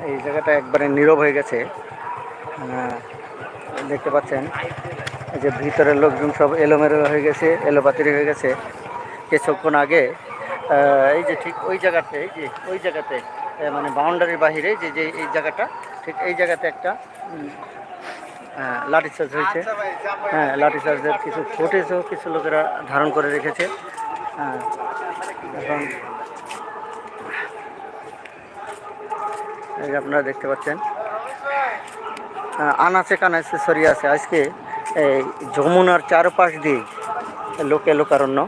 এই জায়গাটা একবারে নীরব হয়ে গেছে। দেখতে পাচ্ছেন যে ভিতরের লোকজন সব এলোমেলো হয়ে গেছে, এলোপাতাড়ি হয়ে গেছে। কিছুক্ষণ আগে এই যে ঠিক ওই জায়গাতে, এই যে ওই জায়গাতে মানে বাউন্ডারির বাহিরে যে যে এই জায়গাটা, ঠিক এই জায়গাতে একটা লাঠিচার্জ হয়েছে। হ্যাঁ, লাঠিচার্জের কিছু ফুটেজও কিছু লোকেরা ধারণ করে রেখেছে। এখন এই যে আপনারা দেখতে পাচ্ছেন আনাচে কানাচে ছড়িয়ে আছে। আজকে এই যমুনার চারপাশ দিয়ে লোকে লোকারণ্য।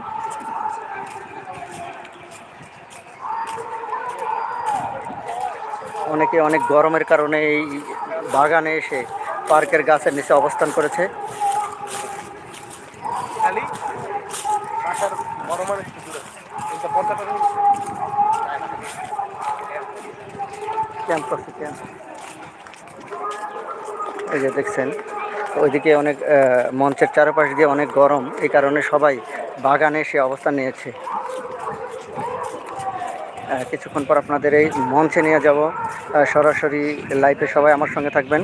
অনেকে অনেক গরমের কারণে এই বাগানে এসে পার্কের গাছের নিচে অবস্থান করেছে। এই যে দেখছেন ওইদিকে অনেক মঞ্চের চারপাশ দিয়ে অনেক গরম, এই কারণে সবাই বাগানে এসে অবস্থান নিয়েছে। কিছুক্ষণ পর আপনাদের এই মঞ্চে নিয়ে যাব সরাসরি লাইভে, সবাই আমার সঙ্গে থাকবেন।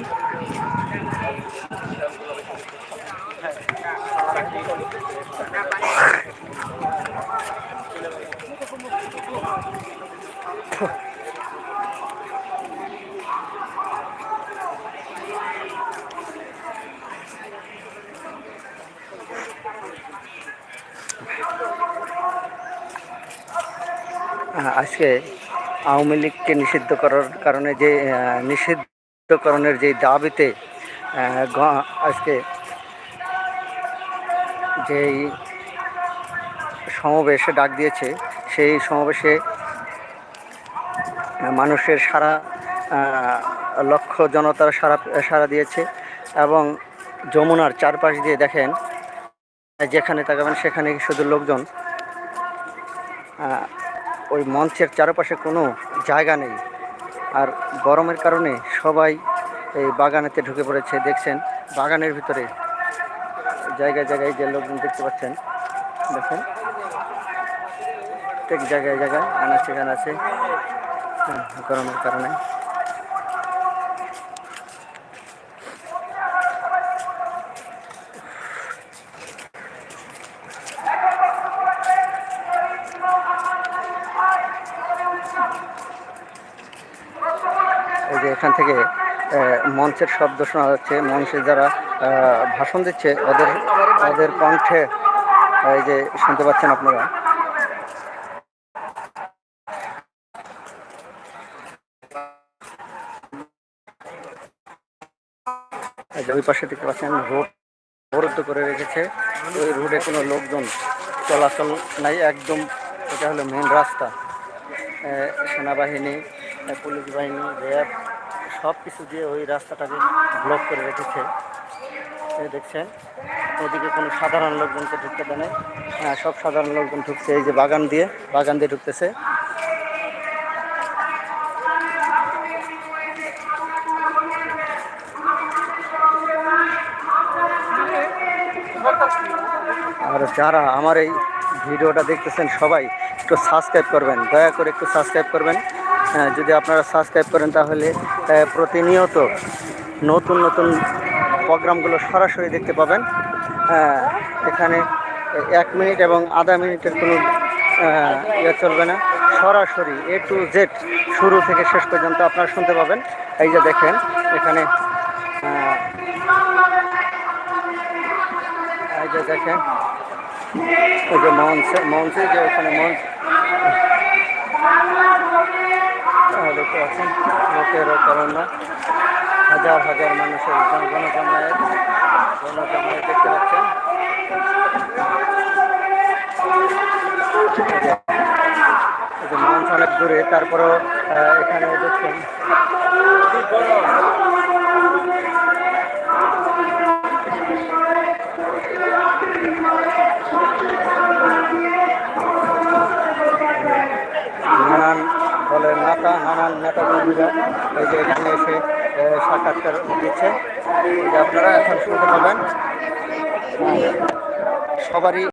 আজকে আওয়ামী লীগকে নিষিদ্ধ করার কারণে যে নিষিদ্ধকরণের যে দাবিতে আজকে যেই সমাবেশে ডাক দিয়েছে, সেই সমাবেশে মানুষের সারা লক্ষ জনতার সারা দিয়েছে। এবং যমুনার চারপাশ দিয়ে দেখেন, যেখানে তাকাবেন সেখানে শুধু লোকজন। ওই মঞ্চের চারপাশে কোনো জায়গা নেই, আর গরমের কারণে সবাই এই বাগানেতে ঢুকে পড়েছে। দেখছেন বাগানের ভিতরে জায়গায় জায়গায় যে লোকজন দেখতে পাচ্ছেন, দেখেন প্রত্যেক জায়গায় জায়গায় আনাচে কানাচে গরমের কারণে। এই যে এখান থেকে মঞ্চের শব্দ শোনা যাচ্ছে, মঞ্চে যারা ভাষণ দিচ্ছে ওদের কণ্ঠে এই যে শুনতে পাচ্ছেন আপনারা। ওই পাশে দেখতে পাচ্ছেন রোড অবরুদ্ধ করে রেখেছে। ওই রোডে কোনো লোকজন চলাচল নাই, একদম এটা হলো মেন রাস্তা। সেনাবাহিনী, পুলিশ বাহিনী, র্যাব সব কিছু দিয়ে ওই রাস্তাটাকে ব্লক করে রেখেছে। দেখছেন ওদিকে কোনো সাধারণ লোকজনকে ঢুকতে দেয় না। সব সাধারণ লোকজন ঢুকছে এই যে বাগান দিয়ে ঢুকতেছে। আর যারা আমার এই ভিডিওটা দেখতেছেন সবাই একটু সাবস্ক্রাইব করবেন, দয়া করে একটু সাবস্ক্রাইব করবেন। যদি আপনারা সাবস্ক্রাইব করেন তাহলে প্রতিনিয়ত নতুন নতুন প্রোগ্রামগুলো সরাসরি দেখতে পাবেন। এখানে 1 মিনিট এবং আধা মিনিটের কোনো চলবে না, সরাসরি A to Z শুরু থেকে শেষ পর্যন্ত আপনারা শুনতে পাবেন। এই যে দেখেন এখানে এই যে দেখেন ওই যে মঞ্চে যে ওখানে মঞ্চ দেখতে পাচ্ছেন লোকের কারণ হাজার হাজার মানুষের জনজমায়েত দেখতে পাচ্ছেন। মঞ্চ অনেক দূরে, তারপরেও এখানে দেখছেন নানান দলের নানান নেতাকর্মীরা এই যে এখানে এসে সাক্ষাৎকার দিচ্ছে, যে আপনারা এখন শুনতে পাবেন। সবারই